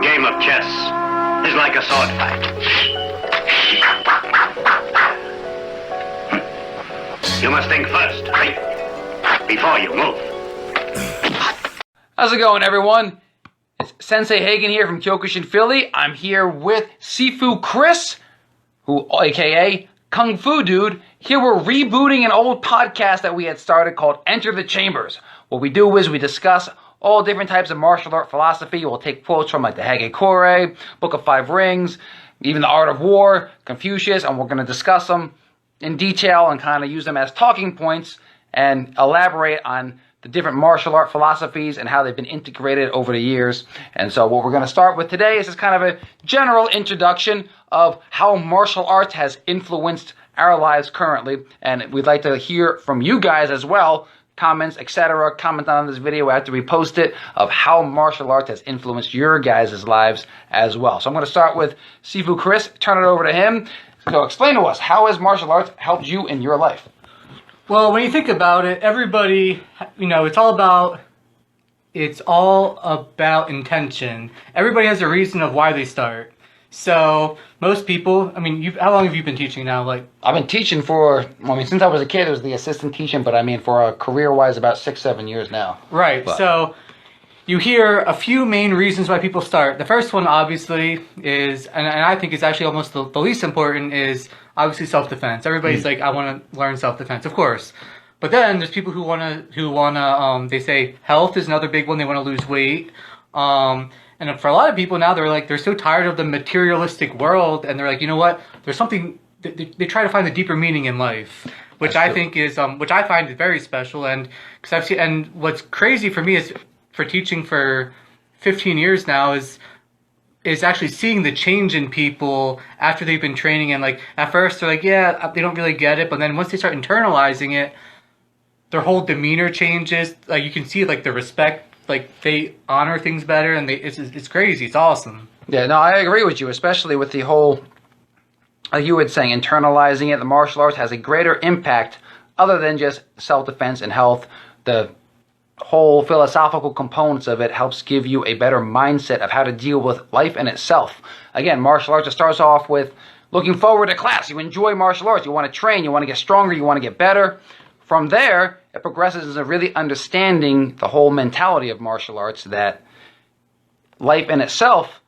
game of chess is like a sword fight. You must think first, before you move. How's it going, everyone? It's Sensei Hagen here from Kyokushin Philly. I'm here with Sifu Chris, who, aka Kung Fu Dude. Here we're rebooting an old podcast that we had started called Enter the Chambers. What we do is we discuss all different types of martial art philosophy. We'll take quotes from like the Hagakure, Book of Five Rings, even the Art of War, Confucius, and we're going to discuss them in detail and kind of use them as talking points and elaborate on the different martial art philosophies and how they've been integrated over the years. And so what we're going to start with today is just kind of a general introduction of how martial arts has influenced our lives currently. And we'd like to hear from you guys as well, comments, etc. Comment on this video after we post it of how martial arts has influenced your guys' lives as well. So I'm going to start with Sifu Chris, turn it over to him. So explain to us, how has martial arts helped you in your life? Well, when you think about it, everybody, it's all about intention. Everybody has a reason of why they start. So most people, how long have you been teaching now? I've been teaching since I was a kid, it was the assistant teaching, but for a career-wise, about 6-7 years now. Right. So you hear a few main reasons why people start. The first one, obviously, is, and I think is actually almost the least important, is obviously self-defense. Everybody's like, I want to learn self-defense, of course. But then there's people who wanna, they say health is another big one. They want to lose weight. And for a lot of people now, they're so tired of the materialistic world, and they're like, you know what? There's something. They try to find the deeper meaning in life, which I think is, which I find is very special. And because I've seen, and what's crazy for me is, for teaching for 15 years now, is actually seeing the change in people after they've been training. And like at first they're like, yeah, they don't really get it, but then once they start internalizing it, their whole demeanor changes. Like you can see like the respect, like they honor things better, and it's crazy. It's awesome. Yeah, no, I agree with you, especially with the whole, like you were saying, internalizing it. The martial arts has a greater impact other than just self-defense and health. The whole philosophical components of it helps give you a better mindset of how to deal with life in itself. Again, martial arts, it starts off with looking forward to class. You enjoy martial arts. You want to train. You want to get stronger. You want to get better. From there, it progresses into really understanding the whole mentality of martial arts, that life in itself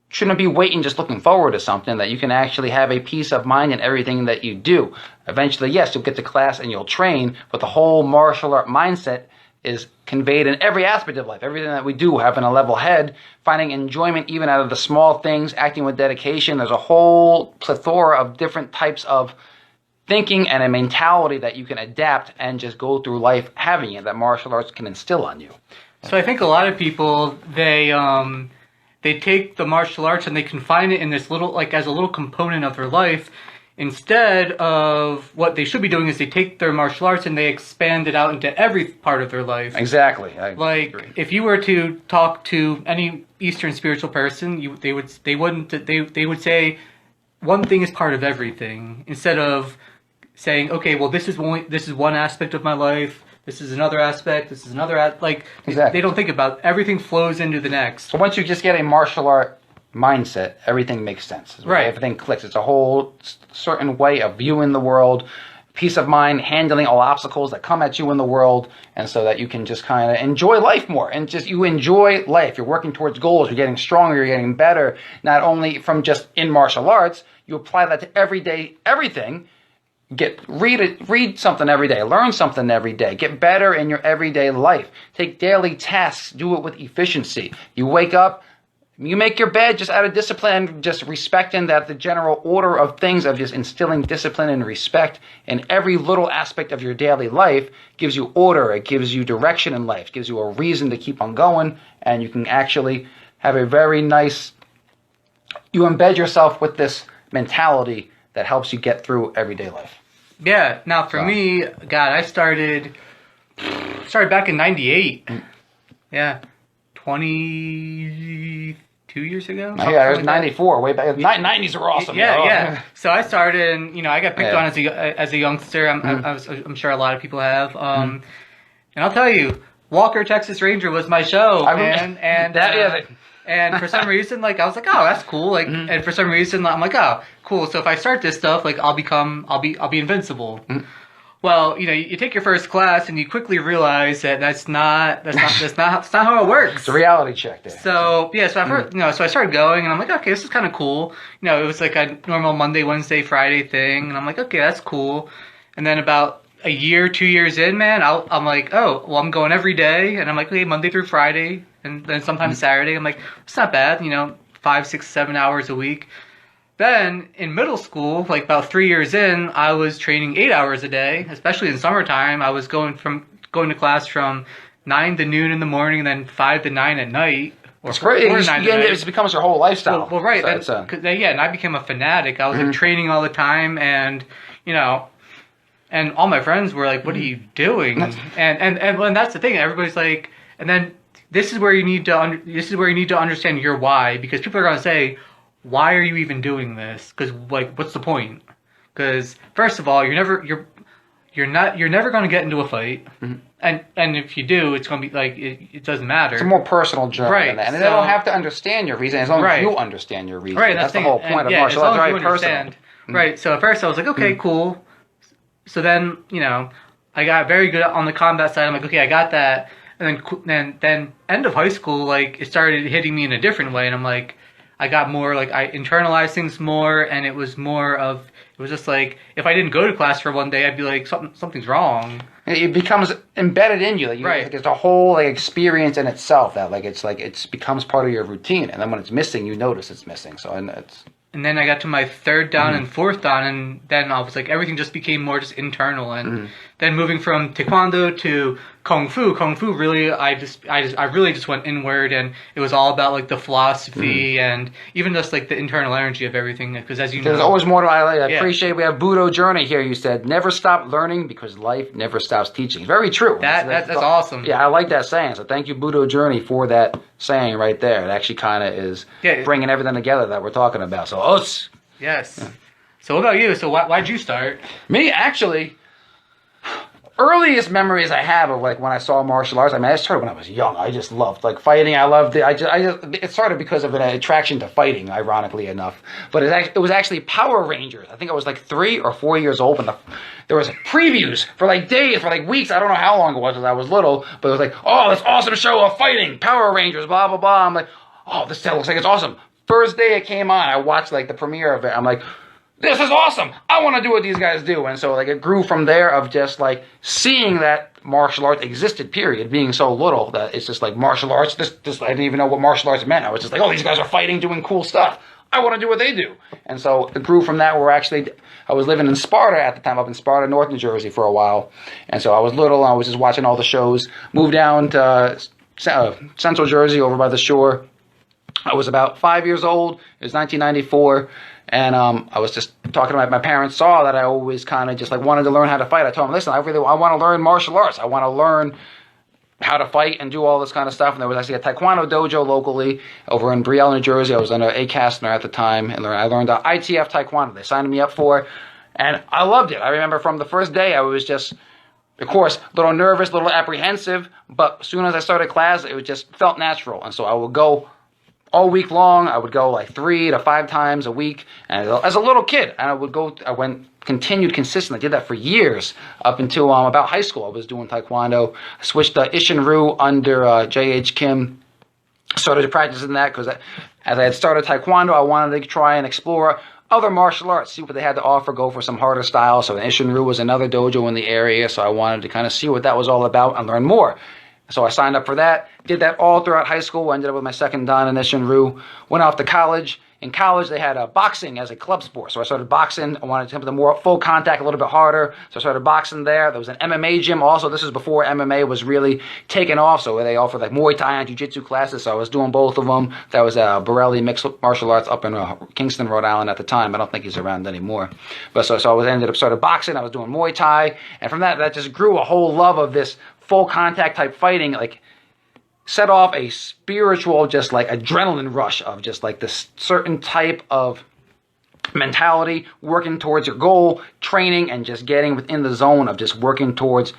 shouldn't be waiting, just looking forward to something, that you can actually have a peace of mind in everything that you do. Eventually, yes, you'll get to class and you'll train, but the whole martial art mindset is conveyed in every aspect of life. Everything that we do, having a level head, finding enjoyment even out of the small things, acting with dedication. There's a whole plethora of different types of thinking and a mentality that you can adapt and just go through life having it, that martial arts can instill on you. So I think a lot of people, they take the martial arts and they confine it in this little, like as a little component of their life, instead of what they should be doing is they take their martial arts and they expand it out into every part of their life. Exactly. I agree. If you were to talk to any Eastern spiritual person, they would say one thing is part of everything, instead of saying, okay, well, this is one aspect of my life, this is another aspect, this is another Exactly. They don't think about everything flows into the next. So once you just get a martial art mindset, everything makes sense. Right. Everything clicks. It's a whole certain way of viewing the world, peace of mind, handling all obstacles that come at you in the world, and so that you can just kind of enjoy life more. And just you enjoy life. You're working towards goals. You're getting stronger. You're getting better. Not only from just in martial arts, you apply that to everyday everything. Read something every day. Learn something every day. Get better in your everyday life. Take daily tasks. Do it with efficiency. You wake up. You make your bed just out of discipline, just respecting that the general order of things, of just instilling discipline and respect in every little aspect of your daily life gives you order. It gives you direction in life. It gives you a reason to keep on going, and you can actually have a very nice, you embed yourself with this mentality that helps you get through everyday life. Yeah. Now for me, God, I started back in '98. Yeah. 22 years ago? Yeah, it was 94, way back. 90s were awesome. Yeah. So I started, and I got picked on as a youngster. I'm sure a lot of people have. And I'll tell you, Walker, Texas Ranger was my show, man. And And for some reason, like, I was like, oh, that's cool. Like, and for some reason, I'm like, oh, cool. So if I start this stuff, like, I'll be invincible. Well, you take your first class and you quickly realize that that's not how it works. It's a reality check there. So yeah, so I started going and I'm like, okay, this is kind of cool. It was like a normal Monday, Wednesday, Friday thing, and I'm like, okay, that's cool. And then about a year, 2 years in, man, I'm like, oh, well, I'm going every day, and I'm like, okay, Monday through Friday, and then sometimes Saturday. I'm like, it's not bad, 5, 6, 7 hours a week. Then in middle school, like about 3 years in, I was training 8 hours a day, especially in summertime. I was going to class from 9 to noon in the morning, and then 5 to 9 at night. It's great. It becomes your whole lifestyle. Well, right. And I became a fanatic. I was like training all the time, and and all my friends were like, "What are you doing?" And that's the thing. Everybody's like, and then this is where you need to understand your why, because people are gonna say, "Why are you even doing this?" Because like, what's the point? Because first of all, you're never gonna get into a fight, and if you do, it's gonna be like it doesn't matter. It's a more personal journey, right? Than that. And they don't have to understand your reason as long as you understand your reason. Right. That's the whole point of martial arts. Very personal. Right. So at first I was like, okay, cool. So then, I got very good on the combat side. I'm like, okay, I got that. And then end of high school, like, it started hitting me in a different way. And I'm like, I got more, like, I internalized things more. And it was just like, if I didn't go to class for one day, I'd be like, something's wrong. It becomes embedded in you. Right. Like, it's a whole like experience in itself that it becomes part of your routine. And then when it's missing, you notice it's missing. So it's... And then I got to my third dan and fourth dan, and then I was like, everything just became more just internal. And then moving from taekwondo to kung fu really, I really just went inward, and it was all about like the philosophy and even just like the internal energy of everything. Because as you know, there's always more to I appreciate. We have Budo Journey here. You said never stop learning because life never stops teaching. Very true. That's awesome. Yeah, I like that saying. So thank you, Budo Journey, for that saying right there. It actually kind of is bringing everything together that we're talking about. So us. Yes. Yeah. So what about you? So why'd you start? Me, actually, earliest memories I have of like when I saw martial arts. I mean, I started when I was young. I just loved like fighting. I loved it. It started because of an attraction to fighting, ironically enough. But it was actually Power Rangers. I think I was like 3 or 4 years old when there was previews for like days, for like weeks. I don't know how long it was because I was little, but it was like, oh, this awesome show of fighting, Power Rangers, blah blah blah. I'm like, oh, this looks like it's awesome. First day it came on, I watched like the premiere of it. I'm like, this is awesome. I want to do what these guys do. And so like it grew from there of just like seeing that martial arts existed, period, being so little that it's just like martial arts. This I didn't even know what martial arts meant. I was just like, oh, these guys are fighting, doing cool stuff. I want to do what they do. And so it grew from that. I was living in Sparta at the time, up in Sparta, North New Jersey for a while. And so I was little, I was just watching all the shows. Moved down to Central Jersey over by the shore. I was about 5 years old. It was 1994. And I was just talking to my parents, saw that I always kind of just like wanted to learn how to fight. I told them, listen, I want to learn martial arts. I want to learn how to fight and do all this kind of stuff. And there was actually a taekwondo dojo locally over in Brielle, New Jersey. I was under A. Kastner at the time, and I learned ITF taekwondo. They signed me up for it, and I loved it. I remember from the first day, I was just, of course, a little nervous, a little apprehensive, but as soon as I started class, it just felt natural. And so I would go all week long. I would go like 3 to 5 times a week, and as a little kid, and I continued consistently. I did that for years up until about high school. I was doing taekwondo. I switched to Ishin-ryu under J.H. Kim. Started practicing that because as I had started taekwondo, I wanted to try and explore other martial arts, see what they had to offer, go for some harder styles. So Ishin-ryu was another dojo in the area, so I wanted to kind of see what that was all about and learn more. So I signed up for that, did that all throughout high school, ended up with my second dan in Ishin-ryu, went off to college. In college, they had boxing as a club sport, so I started boxing. I wanted something more full contact, a little bit harder, so I started boxing there. There was an MMA gym also. This was before MMA was really taken off, so they offered like Muay Thai and Jiu-Jitsu classes, so I was doing both of them. That was Borelli Mixed Martial Arts up in Kingston, Rhode Island at the time. I don't think he's around anymore. But so I ended up started boxing. I was doing Muay Thai, and from that just grew a whole love of this full contact type fighting, like set off a spiritual, just like adrenaline rush of just like this certain type of mentality, working towards your goal, training, and just getting within the zone of just working towards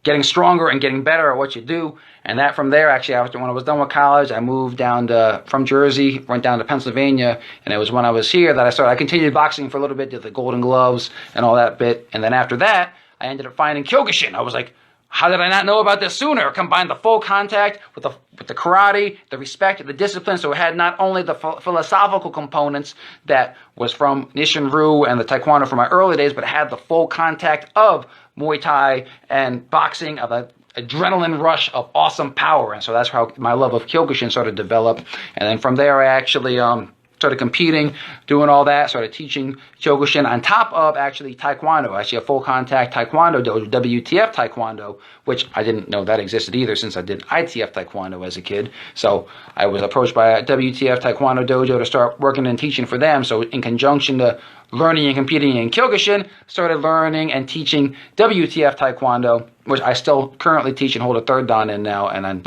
getting stronger and getting better at what you do. And that from there, actually, after when I was done with college, I moved down from Jersey, went down to Pennsylvania, and it was when I was here that I continued boxing for a little bit, did the Golden Gloves and all that bit. And then after that, I ended up finding Kyokushin. I was like, how did I not know about this sooner? Combine the full contact with the karate, the respect, the discipline. So it had not only the philosophical components that was from Nishin-Ryu and the Taekwondo from my early days, but it had the full contact of Muay Thai and boxing, of an adrenaline rush of awesome power. And so that's how my love of Kyokushin sort of developed. And then from there, I actually started competing, doing all that, started teaching Kyokushin on top of actually Taekwondo. Actually a full contact Taekwondo dojo, WTF Taekwondo, which I didn't know that existed either since I did ITF Taekwondo as a kid. So I was approached by a WTF Taekwondo dojo to start working and teaching for them. So in conjunction to learning and competing in Kyokushin, started learning and teaching WTF Taekwondo, which I still currently teach and hold a third dan in now, and then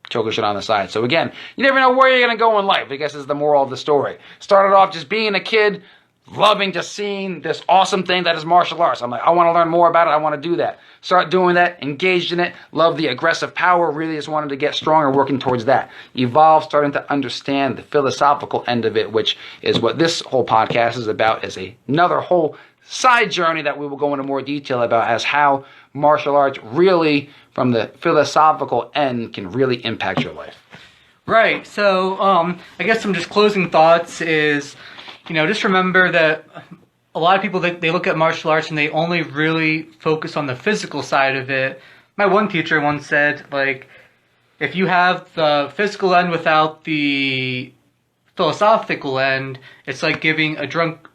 Kyokushin on the side. So again, you never know where you're going to go in life, I guess is the moral of the story. Started off just being a kid, loving just seeing this awesome thing that is martial arts. I'm like, I want to learn more about it. I want to do that. Start doing that, engaged in it, love the aggressive power, really just wanted to get stronger, working towards that. Evolve, starting to understand the philosophical end of it, which is what this whole podcast is about, is another whole side journey that we will go into more detail about as how martial arts really, from the philosophical end, can really impact your life. Right. So, I guess some just closing thoughts is, just remember that a lot of people, they look at martial arts and they only really focus on the physical side of it. My one teacher once said, like, if you have the physical end without the philosophical end, it's like giving a drunk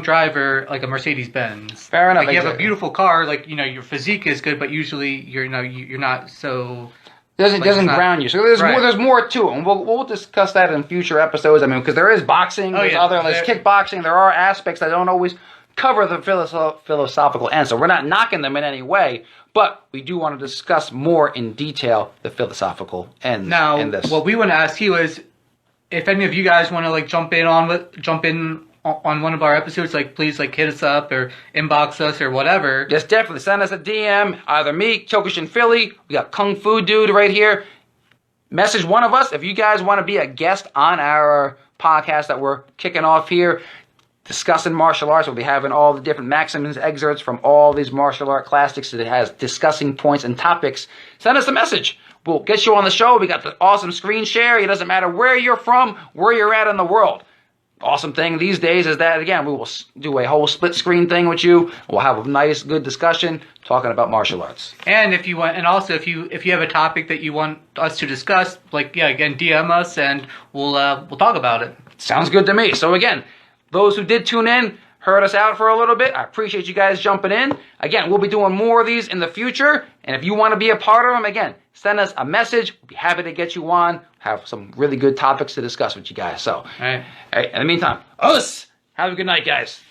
driver like a Mercedes Benz. Fair enough. Like you have a beautiful car, like your physique is good, but usually you're not so. It doesn't ground you. So there's more to it, and we'll discuss that in future episodes. I mean, because there is boxing, there's kickboxing. There are aspects that don't always cover the philosophical end. So we're not knocking them in any way, but we do want to discuss more in detail the philosophical end. Now, in this. What we want to ask you is, if any of you guys want to like jump in on one of our episodes, like please like hit us up or inbox us or whatever. Just definitely send us a DM, either me, Kyokushin Philly, we got Kung Fu Dude right here. Message one of us if you guys want to be a guest on our podcast that we're kicking off here, discussing martial arts. We'll be having all the different maxims, excerpts from all these martial art classics that it has discussing points and topics. Send us a message. We'll get you on the show. We got the awesome screen share. It doesn't matter where you're from, where you're at in the world. Awesome thing these days is that, again, we will do a whole split screen thing with you. We'll have a nice, good discussion talking about martial arts. And if you want, and also if you have a topic that you want us to discuss, again, DM us and we'll talk about it. Sounds good to me. So again, those who did tune in, heard us out for a little bit. I appreciate you guys jumping in. Again, we'll be doing more of these in the future. And if you want to be a part of them, again, send us a message. We'll be happy to get you on. Have some really good topics to discuss with you guys. So, all right. In the meantime, us! Have a good night, guys.